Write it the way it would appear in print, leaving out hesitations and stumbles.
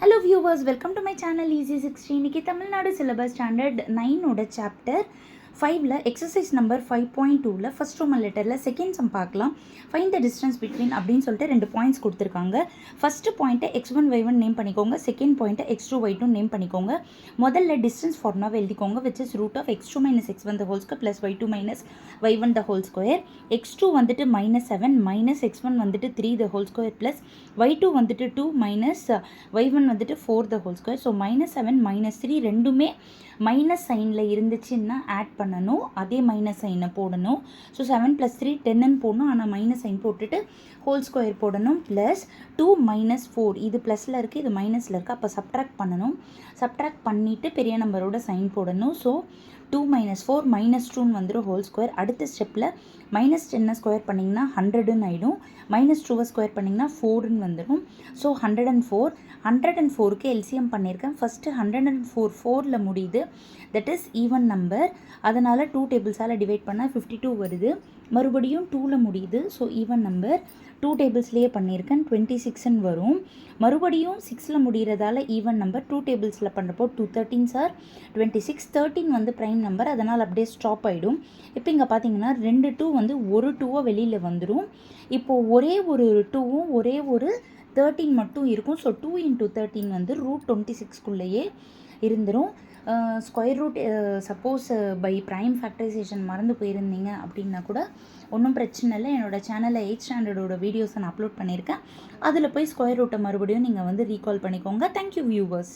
Hello viewers, welcome to my channel Easy 16. இன்னைக்கு Tamil Nadu syllabus standard 9 ஓட chapter 5ல exercise number 5.2ல ஃபர்ஸ்ட் ரோமன் லெட்டரில் செகண்ட் சம் பார்க்கலாம். ஃபைண்ட் த டிஸ்டன்ஸ் பிட்வீன் அப்படின்னு சொல்லிட்டு 2 பாயிண்ட்ஸ் கொடுத்துருக்காங்க. ஃபர்ஸ்ட் பாயிண்ட்டை x1 y1 நேம் பண்ணிக்கோங்க, செகண்ட் பாயிண்ட்டை x2 y2 நேம் பண்ணிக்கோங்க. முதல்ல டிஸ்டன்ஸ் ஃபார்முலாவை எழுதிக்கோங்க, which is root of x2 minus x1 the whole square plus y2 minus y1 the whole square. x2 வந்துட்டு -7 minus x1 வந்துட்டு 3 the whole square plus y2 வந்துட்டு 2 minus y1 வந்துட்டு 4 the whole square. So -7 -3 ரெண்டுமே minus சைனில் இருந்துச்சுன்னா add பண்ணணும், அதே minus சைனை போடணும். ஸோ 7 + 3 10ன்னு போடணும், ஆனால் மைனஸ் சைன் போட்டுட்டு ஹோல் ஸ்கொயர் போடணும். ப்ளஸ் 2 - 4 இது ப்ளஸில் இருக்குது, இது மைனஸில் இருக்குது, அப்போ சப்ட்ராக்ட் பண்ணணும். சப்ட்ராக்ட் பண்ணிவிட்டு பெரிய நம்பரோட சைன் போடணும். ஸோ 2 - 4 -2ன்னு வந்துடும் ஹோல் ஸ்கொயர். அடுத்த ஸ்டெப்பில் -10 ஸ்கொயர் பண்ணிங்கன்னா 100ன்னு ஆகிடும், -2 ஸ்கொயர் பண்ணிங்கன்னா 4ன்னு வந்துடும். ஸோ 104 104க்கு எல்சிஎம் பண்ணியிருக்கேன். ஃபஸ்ட்டு 104 4ல் முடியுது, தட் இஸ் ஈவன் நம்பர். அதனால் 2 டேபிள்ஸால் டிவைட் பண்ணால் 52 வருது. மறுபடியும் 2ல் முடியுது, ஸோ ஈவன் நம்பர். 2 டேபிள்ஸ்லேயே பண்ணியிருக்கேன், 26ன்னு வரும். மறுபடியும் 6ல் முடிகிறதால ஈவன் நம்பர். 2 டேபிள்ஸில் பண்ணுறப்போ 2 13 சார் 26. 13 வந்து ப்ரைம் நம்பர், அதனால் அப்படியே ஸ்டாப் ஆகிடும். இப்போ இங்கே பார்த்தீங்கன்னா 2 2 வந்து ஒரு 2 வெளியில் வந்துடும். இப்போது ஒரே ஒரு 2வும் ஒரே ஒரு 13 மட்டும் இருக்கும். ஸோ 2 × 13 வந்து √26க்குள்ளேயே இருந்துடும். Square root suppose by prime factorisation மறந்து போயிருந்தீங்க அப்படின்னா கூட ஒன்றும் பிரச்சனை இல்லை. என்னோடய சேனலில் 8th ஸ்டாண்டர்டோட வீடியோஸை நான் அப்லோட் பண்ணியிருக்கேன். அதில் போய் ஸ்கொயர் ரூட்டை மறுபடியும் நீங்கள் வந்து ரீகால் பண்ணிக்கோங்க. Thank you viewers.